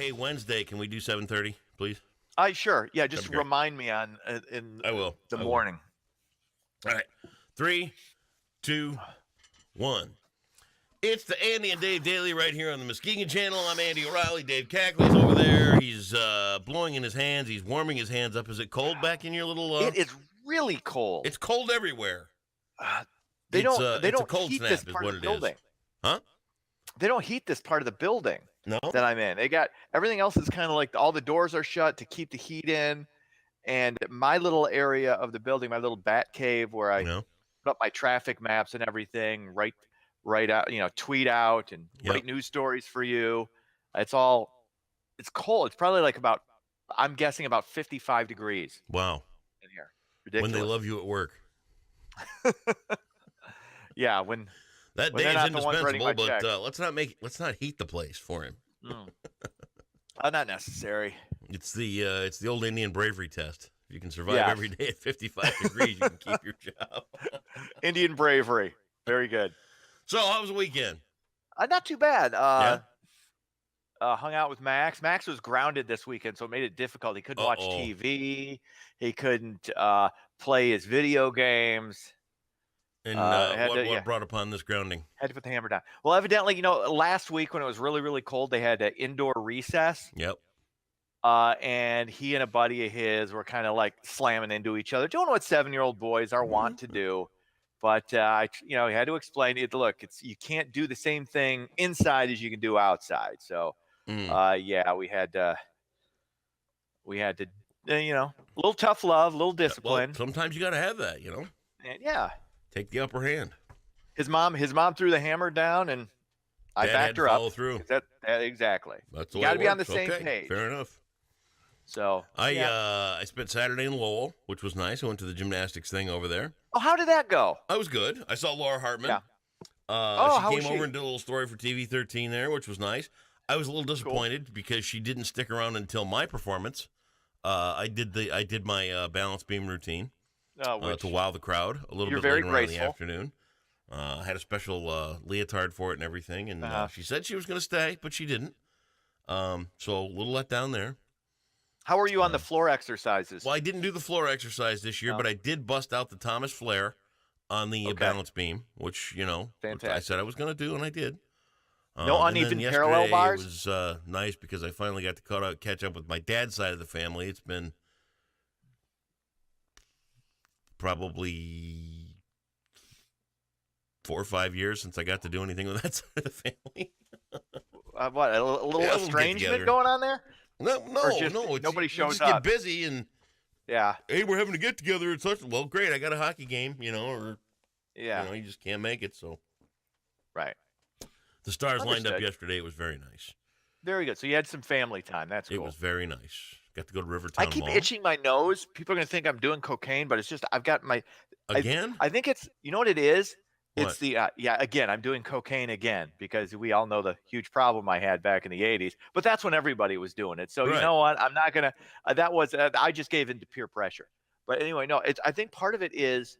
hey, Wednesday, can we do 7:30, please? Sure. Yeah, just remind me on in I will. the morning. All right. 3, 2, 1. It's the Andy and Dave Daily right here on the Muskegon Channel. I'm Andy O'Reilly. Dave Cackley's over there. He's blowing in his hands. He's warming his hands up. Is it cold back in your little? It is really cold. It's cold everywhere. They don't cold heat snap this is part what of the it is. building. Huh? They don't heat this part of the building. No. That I'm in. They got everything else is kind of like all the doors are shut to keep the heat in, and my little area of the building, my little bat cave where I put up my traffic maps and everything, write out, tweet out and write news stories for you. It's cold. It's probably like I'm guessing about 55 degrees. Wow. In here. Ridiculous. When they love you at work. Yeah, when that day is indispensable, but let's not heat the place for him. Not necessary. It's the old Indian bravery test. If you can survive every day at 55 degrees, you can keep your job. Indian bravery. Very good. So, how was the weekend? Not too bad. Hung out with Max. Max was grounded this weekend, so it made it difficult. He couldn't watch TV. He couldn't play his video games. And what brought upon this grounding? Had to put the hammer down. Well, evidently, last week when it was really, really cold, they had an indoor recess. Yep. And he and a buddy of his were kind of like slamming into each other, doing what 7-year-old boys are wont to do. But he had to explain it. Look, you can't do the same thing inside as you can do outside. So, we had to, a little tough love, a little discipline. Well, sometimes you got to have that, And take the upper hand. His mom threw the hammer down, and I backed her up. Follow through. That exactly. That's you got to be on the same page. Fair enough. So I spent Saturday in Lowell, which was nice. I went to the gymnastics thing over there. Oh, how did that go? I was good. I saw Laura Hartman. Yeah. She came over and did a little story for TV 13 there, which was nice. I was a little disappointed because she didn't stick around until my performance. I did my balance beam routine to wow the crowd a little bit later on in the afternoon. I had a special leotard for it and everything, and she said she was going to stay, but she didn't. So a little let down there. How are you on the floor exercises? Well, I didn't do the floor exercise this year, but I did bust out the Thomas Flair on the balance beam, which, Fantastic. I said I was going to do, and I did. No uneven parallel bars? It was nice because I finally got to catch up with my dad's side of the family. It's been probably 4 or 5 years since I got to do anything with that side of the family. What, a little estrangement going on there? No. Nobody shows up. up. Get busy and hey, we're having to get together. It's such well, great. I got a hockey game, or you just can't make it. So right. The stars lined up yesterday. It was very nice. Very good. So you had some family time. That's cool. It was very nice. Got to go to Rivertown I keep Mall. itching my nose. People are going to think I'm doing cocaine, but it's just I've got my again. I think it's what it is. What? It's the again. I'm doing cocaine again because we all know the huge problem I had back in the '80s. But that's when everybody was doing it. So you know what? I'm not gonna. That was I just gave in to peer pressure. But anyway, no. I think part of it is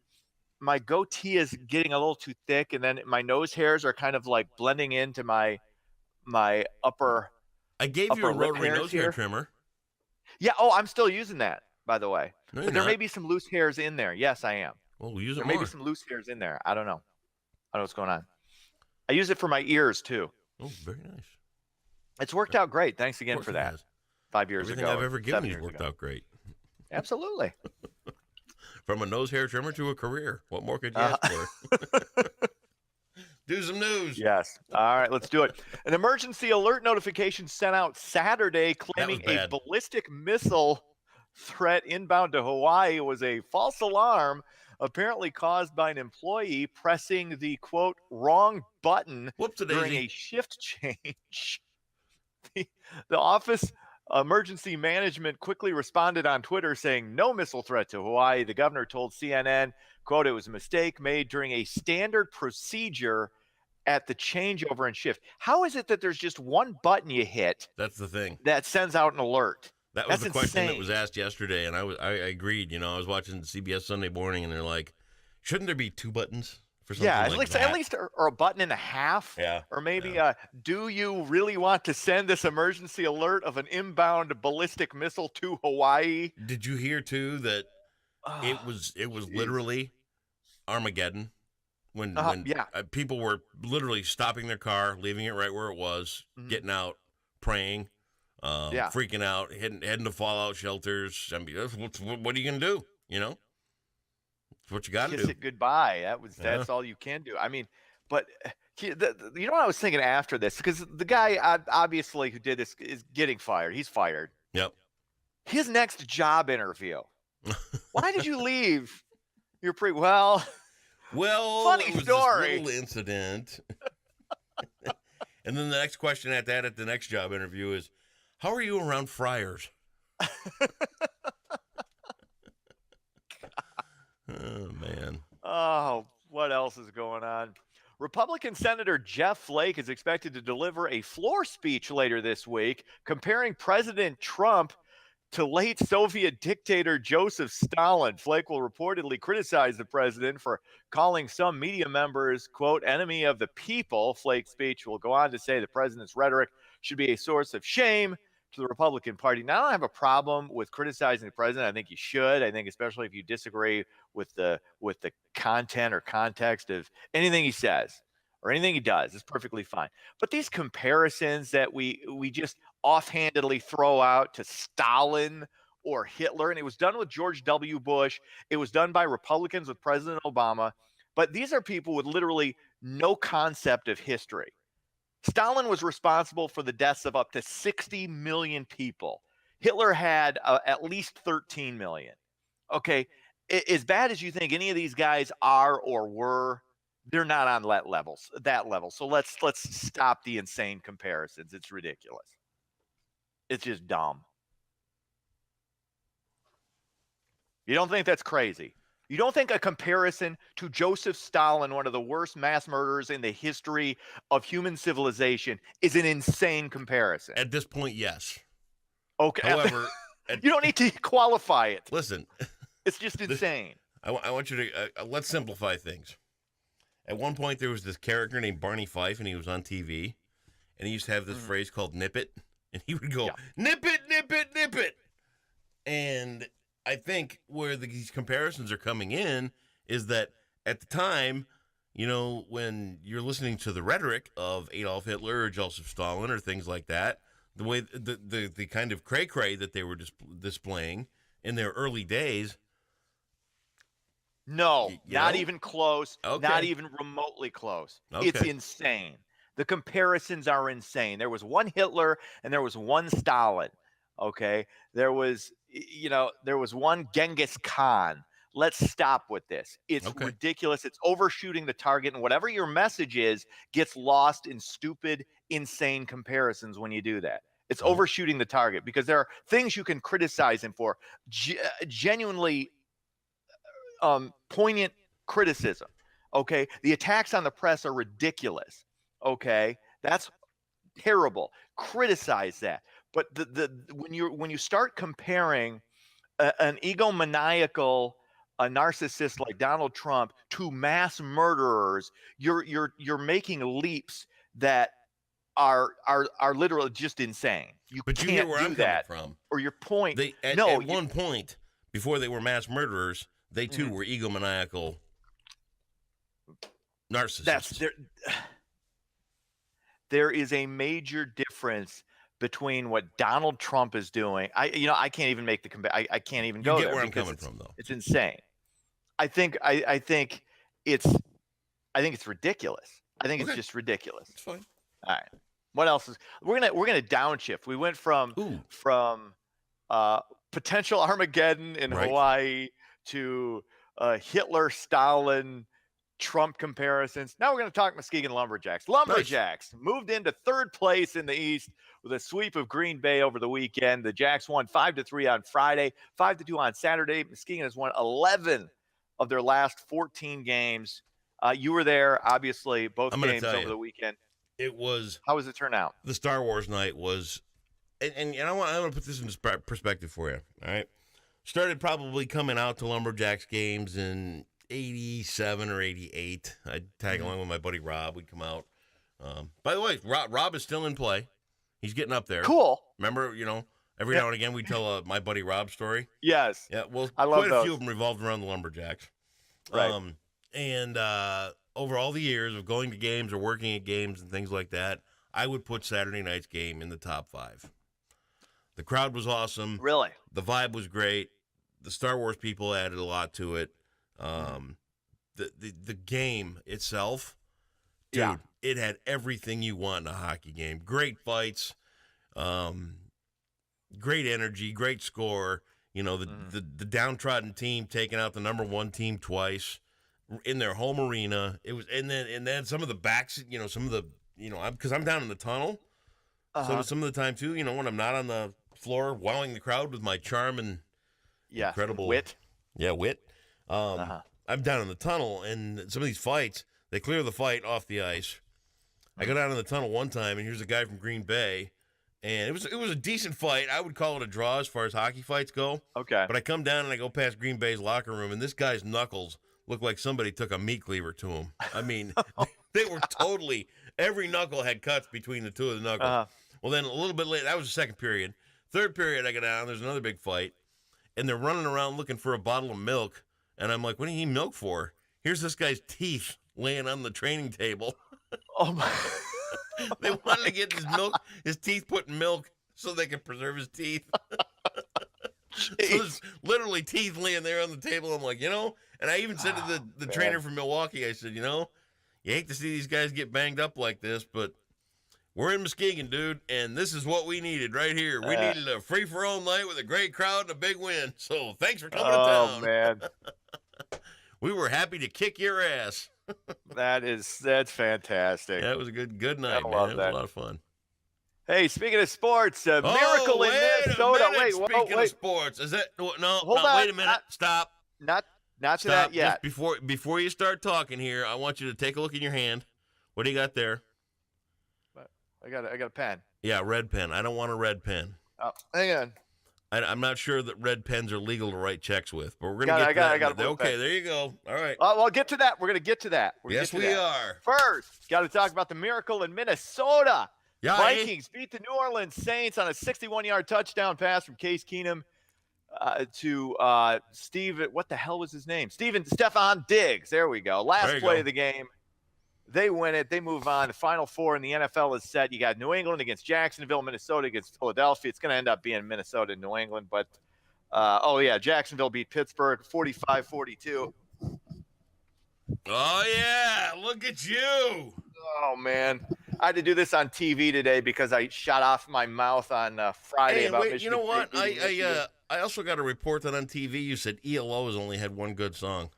my goatee is getting a little too thick, and then my nose hairs are kind of like blending into my upper. I gave you a rotary nose hair trimmer. Yeah. Oh, I'm still using that, by the way. No, but there may be some loose hairs in there. Yes, I am. Well, we'll use it there more. There may be some loose hairs in there. I don't know. I don't know what's going on. I use it for my ears too. Oh, very nice. It's worked out great. Thanks again for that. 5 years ago. Everything I've ever given you worked out great. Absolutely. From a nose hair trimmer to a career. What more could you ask for? Do some news. Yes. All right, let's do it. An emergency alert notification sent out Saturday claiming a ballistic missile threat inbound to Hawaii was a false alarm, apparently caused by an employee pressing the, quote, wrong button during a shift change. The office emergency management quickly responded on Twitter saying no missile threat to Hawaii. The governor told CNN, quote, it was a mistake made during a standard procedure at the changeover and shift. How is it that there's just one button you hit? That's the thing. That sends out an alert. That was the question that was asked yesterday, and I agreed. I was watching CBS Sunday Morning, and they're like, shouldn't there be 2 buttons for something like that. At least or a button and a half. Yeah. Or maybe do you really want to send this emergency alert of an inbound ballistic missile to Hawaii? Did you hear too that it was literally Armageddon when people were literally stopping their car, leaving it right where it was, getting out, praying, freaking out, heading to fallout shelters. I mean, what are you gonna do? You know, it's what you got to do. Kiss it goodbye. That's all you can do. I mean, but you know what I was thinking after this, because the guy obviously who did this is getting fired. He's fired. Yep. His next job interview. Why did you leave? You're well, funny it was story. This little incident. And then the next question at the next job interview is, how are you around friars? Oh, man. Oh, what else is going on? Republican Senator Jeff Flake is expected to deliver a floor speech later this week comparing President Trump to late Soviet dictator Joseph Stalin. Flake will reportedly criticize the president for calling some media members, quote, enemy of the people. Flake's speech will go on to say the president's rhetoric should be a source of shame to the Republican Party. Now, I don't have a problem with criticizing the president. I think you should. I think especially if you disagree with the content or context of anything he says or anything he does, it's perfectly fine. But these comparisons that we just offhandedly throw out to Stalin or Hitler, and it was done with George W. Bush. It was done by Republicans with President Obama. But these are people with literally no concept of history. Stalin was responsible for the deaths of up to 60 million people. Hitler had at least 13 million. Okay, as bad as you think any of these guys are or were, they're not on that level. So let's stop the insane comparisons. It's ridiculous. It's just dumb. You don't think that's crazy? You don't think a comparison to Joseph Stalin, one of the worst mass murderers in the history of human civilization, is an insane comparison? At this point, yes. Okay. However, you don't need to qualify it. Listen. It's just insane. I want you to let's simplify things. At one point, there was this character named Barney Fife, and he was on TV, and he used to have this phrase called "nip it," and he would go, "Nip it, nip it, nip it," and I think where these comparisons are coming in is that at the time, you know, when you're listening to the rhetoric of Adolf Hitler or Joseph Stalin or things like that, the way the kind of cray-cray that they were displaying in their early days. No, not even close. Okay. Not even remotely close. Okay. It's insane. The comparisons are insane. There was one Hitler and there was one Stalin. Okay. There was one Genghis Khan. Let's stop with this. It's ridiculous. It's overshooting the target. And whatever your message is gets lost in stupid, insane comparisons when you do that. It's overshooting the target because there are things you can criticize him for. Genuinely poignant criticism. Okay. The attacks on the press are ridiculous. Okay. That's terrible. Criticize that. But when you start comparing an egomaniacal narcissist like Donald Trump to mass murderers, you're making leaps that are literally just insane. But you hear where I'm coming from. Or your point. At one point, before they were mass murderers, they too were egomaniacal narcissists. There is a major difference between what Donald Trump is doing. I can't even make the comparison. I can't even go there. You get where I'm coming from, though. It's insane. I think it's ridiculous. I think it's just ridiculous. It's fine. All right. What else is we're gonna downshift? We went from potential Armageddon in Hawaii to Hitler, Stalin, Trump comparisons. Now we're going to talk Muskegon Lumberjacks. Lumberjacks moved into third place in the East with a sweep of Green Bay over the weekend. The Jacks won 5-3 on Friday, 5-2 on Saturday. Muskegon has won 11 of their last 14 games. You were there, obviously, both games over the weekend. It was. How was it turn out? The Star Wars night was, and I want to put this into perspective for you. All right, started probably coming out to Lumberjacks games in 87 or 88. I'd tag along with my buddy Rob. We'd come out. By the way, Rob is still in play. He's getting up there. Cool. Remember, every now and again we tell my buddy Rob story. Yes. Yeah, well, I love quite those. a few of them revolved around the Lumberjacks. Right. And over all the years of going to games or working at games and things like that, I would put Saturday night's game in the top 5. The crowd was awesome. Really? The vibe was great. The Star Wars people added a lot to it. The game itself, dude, it had everything you want in a hockey game. Great fights, great energy, great score. The downtrodden team taking out the number 1 team twice in their home arena. It was, and then some of the backs, some of the, because I'm down in the tunnel. So some of the time too, when I'm not on the floor wowing the crowd with my charm and incredible wit. Yeah, wit. I'm down in the tunnel, and some of these fights, they clear the fight off the ice. I go down in the tunnel one time, and here's a guy from Green Bay, and it was a decent fight. I would call it a draw as far as hockey fights go. Okay. But I come down and I go past Green Bay's locker room, and this guy's knuckles look like somebody took a meat cleaver to him. I mean, they were totally, every knuckle had cuts between the two of the knuckles. Well, then a little bit later, that was the second period. Third period, I go down, there's another big fight, and they're running around looking for a bottle of milk. And I'm like, what do you need milk for? Here's this guy's teeth laying on the training table. Oh, my. They wanted to get his teeth put in milk so they could preserve his teeth. So there's literally teeth laying there on the table. I'm like, and I even said to the trainer from Milwaukee, I said, you hate to see these guys get banged up like this, but we're in Muskegon, dude, and this is what we needed right here. We needed a free-for-all night with a great crowd and a big win. So thanks for coming to town. Oh, man. We were happy to kick your ass. That's fantastic. That was a good night, man. It was a lot of fun. Hey, speaking of sports, miracle in Minnesota. Speaking of sports, is that wait a minute. Stop. Not to that yet. Just before you start talking here, I want you to take a look in your hand. What do you got there? I got a pen. Yeah, red pen. I don't want a red pen. Oh, hang on. I'm not sure that red pens are legal to write checks with, but we're going to get to that. Okay, there you go. All right. Well, get to that. We're going to get to that. Yes, we are. First, got to talk about the miracle in Minnesota. Yeah, Vikings beat the New Orleans Saints on a 61-yard touchdown pass from Case Keenum to Steve. What the hell was his name? Stephon Diggs. There we go. Last play of the game. They win it. They move on. The Final Four in the NFL is set. You got New England against Jacksonville, Minnesota against Philadelphia. It's going to end up being Minnesota and New England. But, Jacksonville beat Pittsburgh 45-42. Oh, yeah. Look at you. Oh, man. I had to do this on TV today because I shot off my mouth on Friday about Michigan. You know what? I also got a report that on TV you said ELO has only had one good song.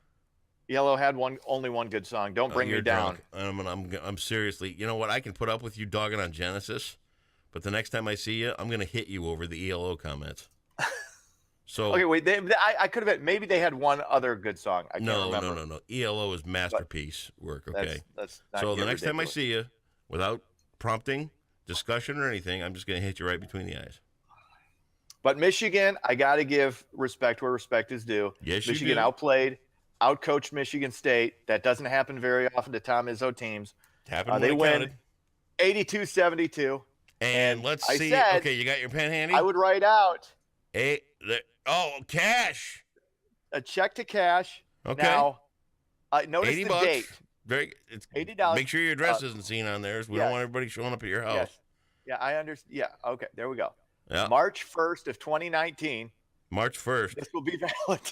Yellow had only one good song. Don't bring me down. I'm seriously. You know what? I can put up with you dogging on Genesis, but the next time I see you, I'm going to hit you over the ELO comments. So okay, wait. I could have. Maybe they had one other good song. I can't remember. No. ELO is masterpiece work. Okay. That's not so the next time I see you, without prompting discussion or anything, I'm just going to hit you right between the eyes. But Michigan, I got to give respect where respect is due. Yes, Michigan outcoached Michigan State. That doesn't happen very often to Tom Izzo teams. They win 82-72. And let's see. Okay, you got your pen handy? I would write out cash. A check to cash. Okay. Now, notice the date. It's $80. Make sure your address isn't seen on there. We don't want everybody showing up at your house. Yes. Yeah, I understand. Yeah, okay, there we go. Yeah. March 1st of 2019. March 1st. This will be valid.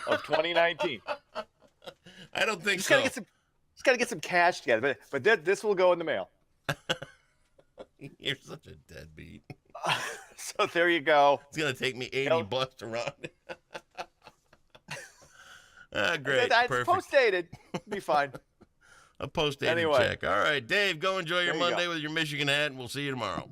Of 2019. I don't think just so. Just gotta get some cash together, but this will go in the mail. You're such a deadbeat. So there you go. It's gonna take me $80 to run. Great, perfect. Post-dated, be fine. A post-dated check. All right, Dave, go enjoy your Monday with your Michigan hat, and we'll see you tomorrow.